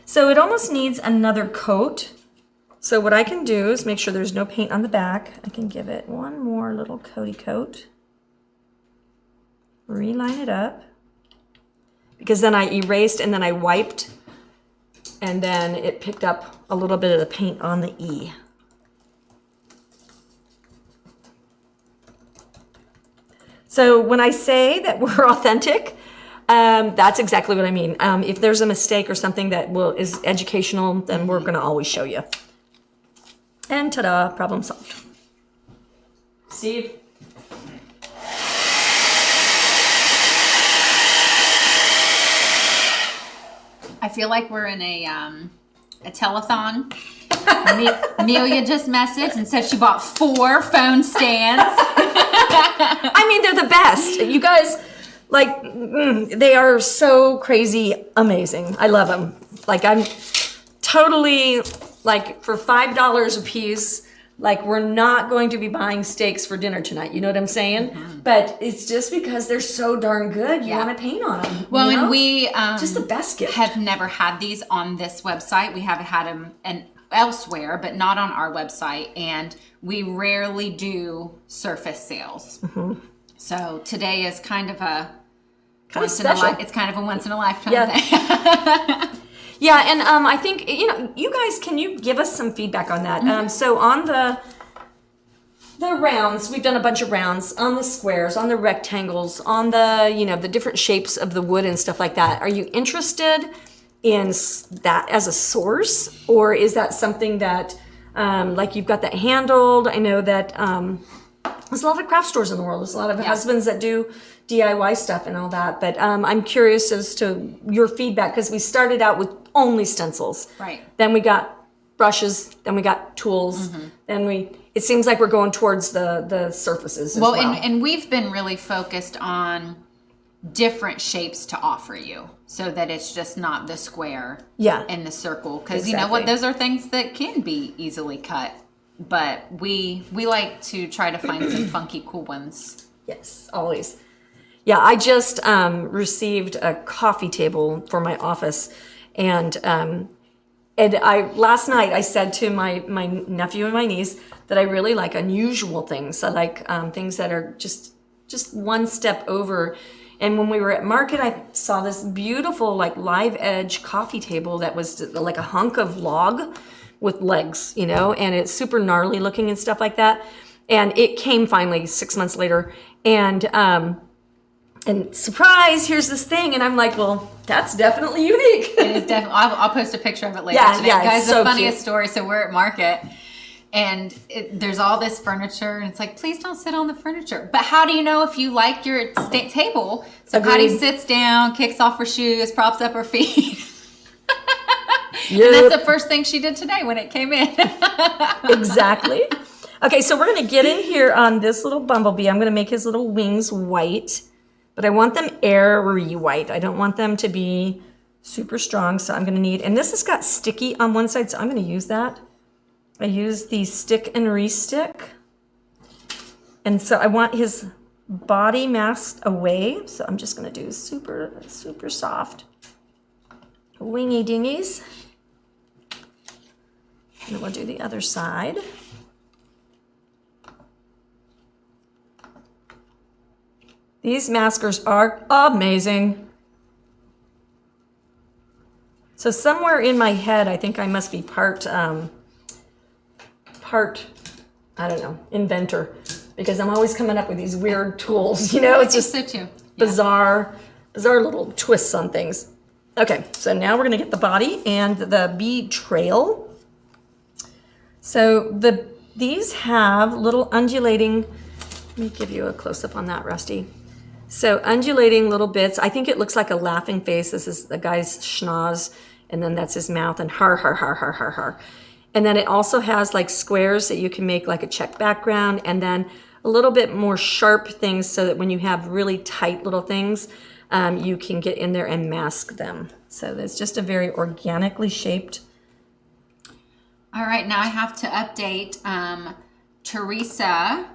So it almost needs another coat. So what I can do is make sure there's no paint on the back. I can give it one more little coaty coat. Reline it up. Because then I erased and then I wiped, and then it picked up a little bit of the paint on the E. So when I say that we're authentic, that's exactly what I mean. If there's a mistake or something that is educational, then we're gonna always show you. And ta-da, problem solved. Steve? I feel like we're in a telethon. Amelia just messaged and said she bought 4 phone stands. I mean, they're the best. You guys, like, they are so crazy amazing. I love them. Like, I'm totally, like, for $5 a piece, like, we're not going to be buying steaks for dinner tonight. You know what I'm saying? Mm-hmm. But it's just because they're so darn good. You want to paint on them. Well, you know? And we just the best gift. Have never had these on this website. We haven't had them elsewhere, but not on our website. And we rarely do surface sales. Mm-hmm. So today is kind of a once in a lifetime thing. Yeah, and I think, you know, you guys, can you give us some feedback on that? Mm-hmm. So on the rounds, we've done a bunch of rounds, on the squares, on the rectangles, on the, you know, the different shapes of the wood and stuff like that. Are you interested in that as a source, or is that something that, like, you've got that handled? I know that there's a lot of craft stores in the world. There's a lot of husbands that do DIY stuff and all that. But I'm curious as to your feedback, because we started out with only stencils. Right. Then we got brushes. Then we got tools. Mm-hmm. Then it seems like we're going towards the surfaces as well. And we've been really focused on different shapes to offer you, so that it's just not the square and the circle. Because you know what? Those are things that can be easily cut. But we like to try to find some funky, cool ones. Yes, always. Yeah, I just received a coffee table for my office, and And last night I said to my nephew and my niece that I really like unusual things. I like things that are just one step over. And when we were at market, I saw this beautiful like live edge coffee table that was like a hunk of log with legs, you know, and it's super gnarly looking and stuff like that. And it came finally 6 months later, and surprise, here's this thing, and I'm like, well, that's definitely unique. It is definitely. I'll post a picture of it later today. Guys, so the funniest cute. story. So we're at market, and there's all this furniture, and it's like, please don't sit on the furniture. But how do you know if you like your table? So Patty sits down, kicks off her shoes, props up her feet. And that's the first thing she did today when it came in. Exactly. Okay, so we're going to get in here on this little bumblebee. I'm going to make his little wings white, but I want them airy white. I don't want them to be super strong, so I'm going to need, and this has got sticky on one side, so I'm going to use that. I use the stick and re-stick. And so I want his body masked away, so I'm just going to do super, super soft wingy dingies. And then we'll do the other side. These maskers are amazing. So somewhere in my head, I think I must be part, I don't know, inventor, because I'm always coming up with these weird tools, you know, it's just so too. Yeah. bizarre little twists on things. Okay, so now we're gonna get the body and the bead trail. So these have little undulating, let me give you a close-up on that, Rusty. So undulating little bits. I think it looks like a laughing face. This is the guy's schnoz, and then that's his mouth, and har, har, har, har, har, har. And then it also has like squares that you can make like a check background, and then a little bit more sharp things so that when you have really tight little things, you can get in there and mask them. So it's just a very organically shaped. All right, now I have to update. Teresa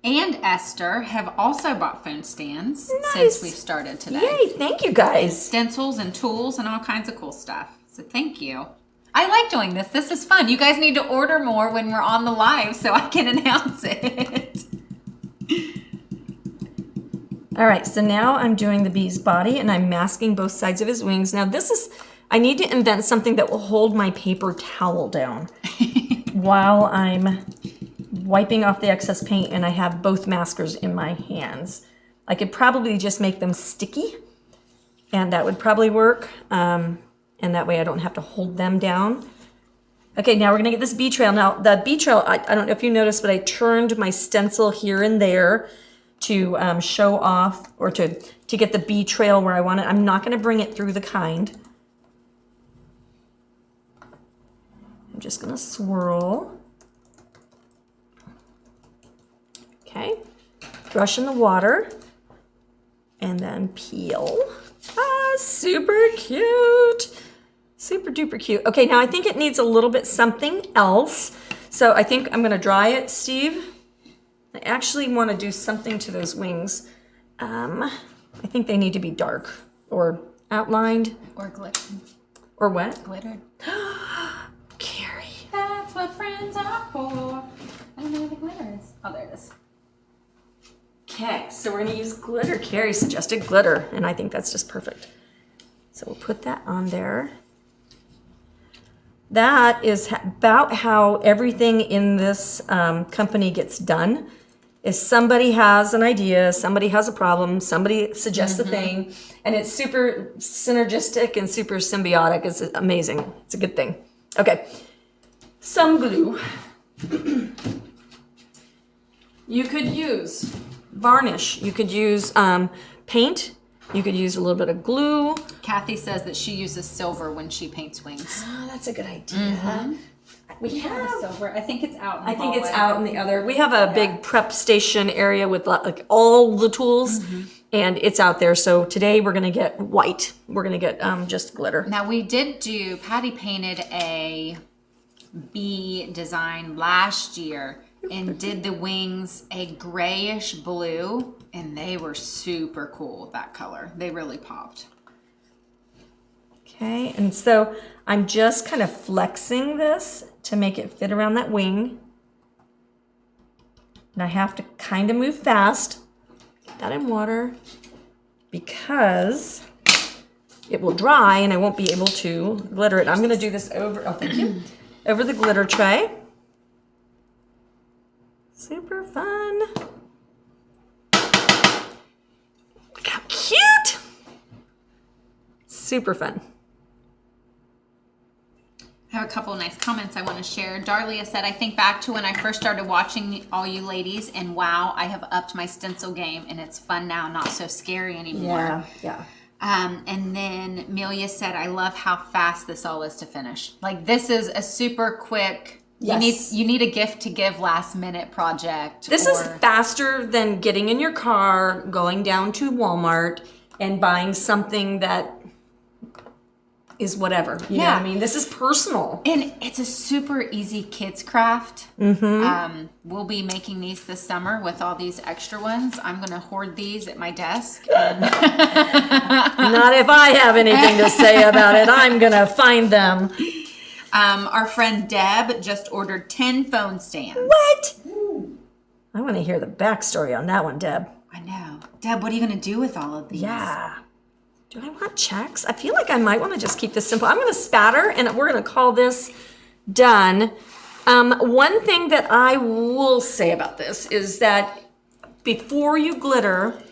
and Esther have also bought phone stands since we've started today. Yay, thank you guys. Stencils and tools and all kinds of cool stuff. So thank you. I like doing this. This is fun. You guys need to order more when we're on the live so I can announce it. All right, so now I'm doing the bee's body and I'm masking both sides of his wings. Now I need to invent something that will hold my paper towel down while I'm wiping off the excess paint and I have both maskers in my hands. I could probably just make them sticky and that would probably work. And that way I don't have to hold them down. Okay, now we're gonna get this bee trail. Now the bee trail, I don't know if you noticed, but I turned my stencil here and there to show off or to get the bee trail where I want it. I'm not gonna bring it through the kind. I'm just gonna swirl. Okay, brush in the water and then peel. Ah, super cute. Super duper cute. Okay, now I think it needs a little bit something else. So I think I'm gonna dry it, Steve. I actually wanna do something to those wings. I think they need to be dark or outlined. Or glitter. Or what? Glittered. Kari. That's what friends are for. I don't know where the glitter is. Oh, there it is. Okay, so we're gonna use glitter. Kari suggested glitter, and I think that's just perfect. So we'll put that on there. That is about how everything in this company gets done. Is somebody has an idea, somebody has a problem, somebody suggests a thing, and it's super synergistic and super symbiotic. It's amazing. It's a good thing. Okay, some glue. You could use varnish. You could use paint. You could use a little bit of glue. Kathy says that she uses silver when she paints wings. Oh, that's a good idea. We have silver. I think it's out in the I think it's hallway. out in the other. We have a big prep station area with like all the tools, and it's out there. So today we're gonna get white. We're gonna get just glitter. Now we did do, Patty painted a bee design last year and did the wings a grayish blue, and they were super cool with that color. They really popped. Okay, and so I'm just kind of flexing this to make it fit around that wing. And I have to kind of move fast. Get that in water because it will dry and I won't be able to glitter it. I'm going to do this over, oh, thank you, over the glitter tray. Super fun. Look how cute. Super fun. I have a couple nice comments I want to share. Darlia said, I think back to when I first started watching all you ladies, and wow, I have upped my stencil game, and it's fun now, not so scary anymore. Yeah. And then Amelia said, I love how fast this all is to finish. Like, this is a super quick, Yes. you need a gift to give last minute project. This is faster than getting in your car, going down to Walmart, and buying something that is whatever. You know what I mean? This is personal. And it's a super easy kids craft. Mm-hmm. We'll be making these this summer with all these extra ones. I'm going to hoard these at my desk. And Not if I have anything to say about it. I'm going to find them. Our friend Deb just ordered 10 phone stands. What? I want to hear the backstory on that one, Deb. I know. Deb, what are you going to do with all of these? Yeah. Do I want checks? I feel like I might want to just keep this simple. I'm going to spatter, and we're going to call this done. One thing that I will say about this is that before you glitter,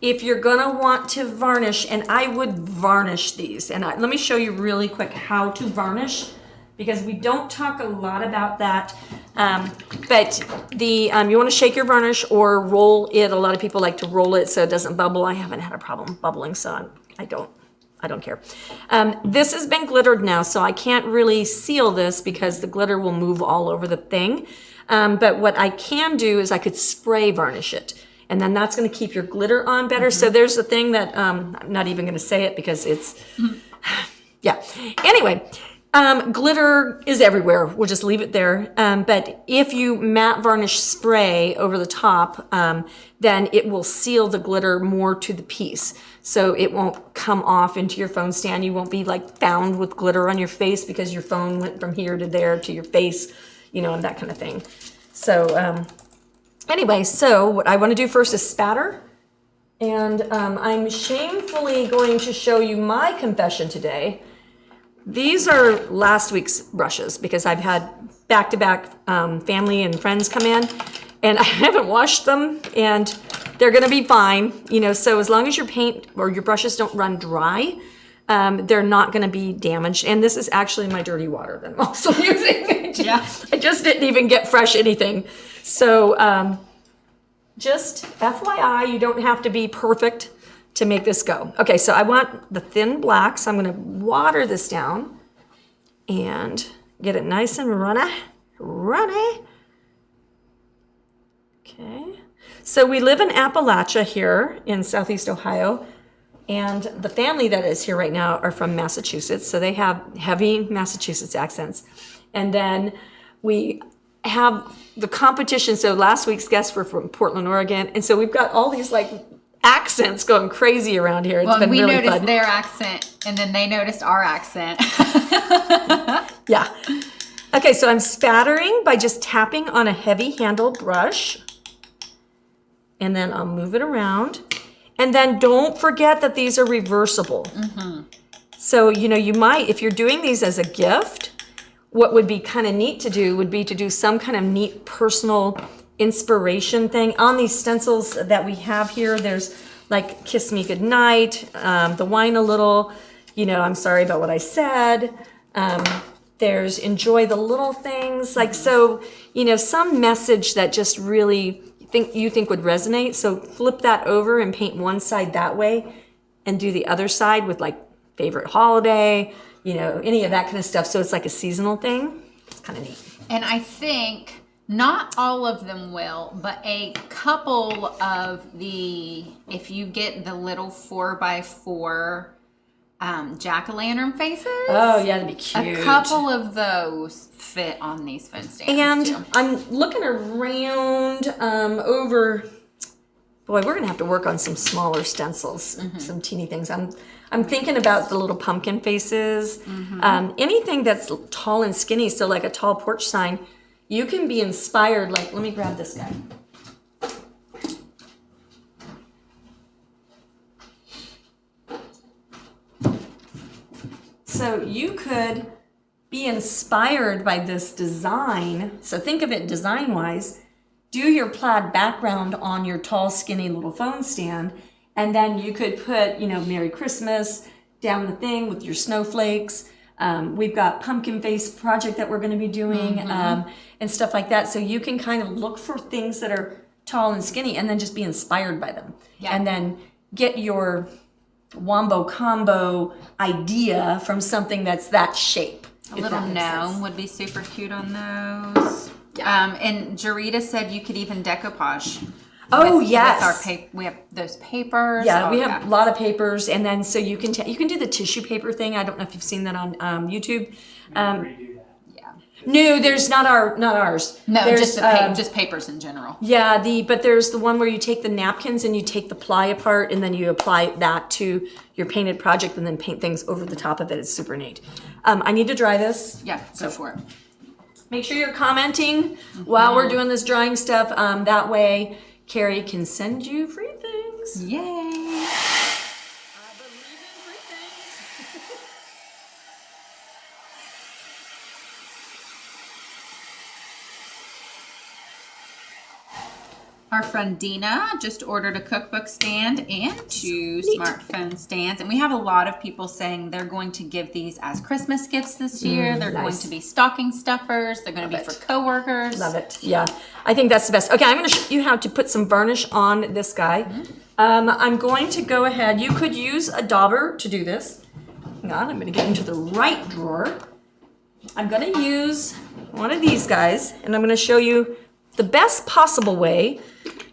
if you're going to want to varnish, and I would varnish these. And let me show you really quick how to varnish, because we don't talk a lot about that. But you want to shake your varnish or roll it. A lot of people like to roll it so it doesn't bubble. I haven't had a problem bubbling, so I don't care. This has been glittered now, so I can't really seal this because the glitter will move all over the thing. But what I can do is I could spray varnish it, and then that's going to keep your glitter on better. So there's a thing that I'm not even going to say it because it's, yeah. Anyway. Glitter is everywhere. We'll just leave it there. But if you matte varnish spray over the top, then it will seal the glitter more to the piece. So it won't come off into your phone stand. You won't be like found with glitter on your face because your phone went from here to there to your face, you know, and that kind of thing. So anyway, so what I want to do first is spatter. And I'm shamefully going to show you my confession today. These are last week's brushes because I've had back-to-back family and friends come in, and I haven't washed them, and they're going to be fine, you know. So as long as your paint or your brushes don't run dry, they're not going to be damaged. And this is actually my dirty water that I'm also using. I just didn't even get fresh anything. So just FYI, you don't have to be perfect to make this go. Okay, so I want the thin black, so I'm going to water this down and get it nice and runny. Okay, so we live in Appalachia here in Southeast Ohio, and the family that is here right now are from Massachusetts, so they have heavy Massachusetts accents. And then we have the competition, so last week's guests were from Portland, Oregon, and so we've got all these like accents going crazy around here. It's been we really noticed fun. their accent, and then they noticed our accent. Yeah. Okay, so I'm spattering by just tapping on a heavy handle brush, and then I'll move it around. And then don't forget that these are reversible. So, you know, you might, if you're doing these as a gift, what would be kind of neat to do would be to do some kind of neat personal inspiration thing. On these stencils that we have here, there's like Kiss Me Goodnight, the Whine a Little, you know, I'm sorry about what I said. There's Enjoy the Little Things. Like, so, you know, some message that just really you think would resonate. So flip that over and paint one side that way and do the other side with like favorite holiday, you know, any of that kind of stuff. So it's like a seasonal thing. It's kind of neat. And I think not all of them will, but a couple of if you get the little 4x4 jack-o'-lantern faces. Oh yeah, that'd be cute. A couple of those fit on these phone stands And too. I'm looking around over Boy, we're gonna have to work on some smaller stencils, some teeny things. I'm thinking about the little pumpkin faces, anything that's tall and skinny. So like a tall porch sign, you can be inspired. Like, let me grab this guy. So you could be inspired by this design. So think of it design-wise. Do your plaid background on your tall, skinny little phone stand, and then you could put, Merry Christmas down the thing with your snowflakes. We've got pumpkin face project that we're going to be doing, and stuff like that. So you can kind of look for things that are tall and skinny, and then just be inspired by them, and then get your wombo combo idea from something that's that shape. A little gnome would be super cute on those. And Jarita said you could even decoupage. Oh, with yes. our we have those papers. Yeah, we have a lot of papers, and then so you can do the tissue paper thing. I don't know if you've seen that on YouTube. No, there's not ours. No, there's, just papers in general. Yeah, but there's the one where you take the napkins and you take the ply apart, and then you apply that to your painted project, and then paint things over the top of it. It's super neat. I need to dry this. Yeah, go for it. Make sure you're commenting while we're doing this drying stuff. That way, Kari can send you free things. Yay! I believe in free things. Our friend Dina just ordered a cookbook stand and 2 smartphone stands. And we have a lot of people saying they're going to give these as Christmas gifts this year. They're going to be stocking stuffers. They're going to be for coworkers. Love it. Yeah, I think that's the best. Okay, I'm going to show you how to put some varnish on this guy. I'm going to go ahead. You could use a dauber to do this. Hang on, I'm going to get into the right drawer. I'm going to use one of these guys, and I'm going to show you the best possible way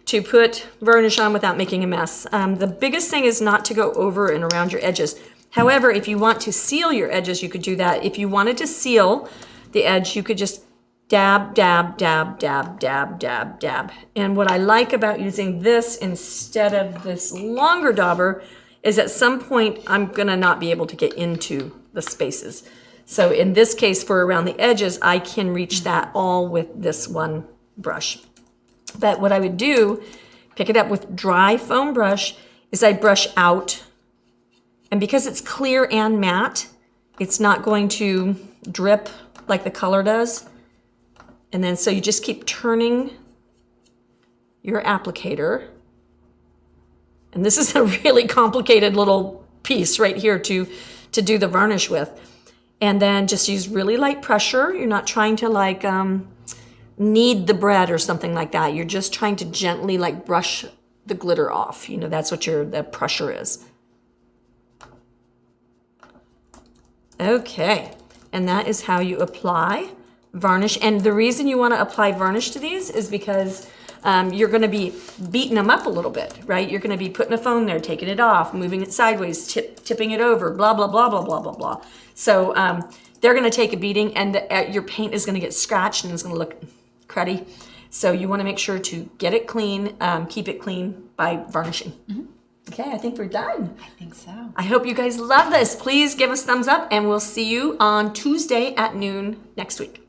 to put varnish on without making a mess. The biggest thing is not to go over and around your edges. However, if you want to seal your edges, you could do that. If you wanted to seal the edge, you could just dab, dab, dab, dab, dab, dab, dab. And what I like about using this instead of this longer dauber is at some point I'm gonna not be able to get into the spaces. So in this case, for around the edges, I can reach that all with this one brush. But what I would do, pick it up with dry foam brush, is I brush out. And because it's clear and matte, it's not going to drip like the color does. And then so you just keep turning your applicator. And this is a really complicated little piece right here to do the varnish with. And then just use really light pressure. You're not trying to like knead the bread or something like that. You're just trying to gently like brush the glitter off. That's what the pressure is. Okay, and that is how you apply varnish. And the reason you want to apply varnish to these is because you're going to be beating them up a little bit, right? You're going to be putting a phone there, taking it off, moving it sideways, tipping it over, blah, blah, blah, blah, blah, blah, blah. So they're going to take a beating, and your paint is going to get scratched, and it's going to look cruddy. So you want to make sure to get it clean, keep it clean by varnishing. Okay, I think we're done. I think so. I hope you guys love this. Please give us thumbs up, and we'll see you on Tuesday at noon next week.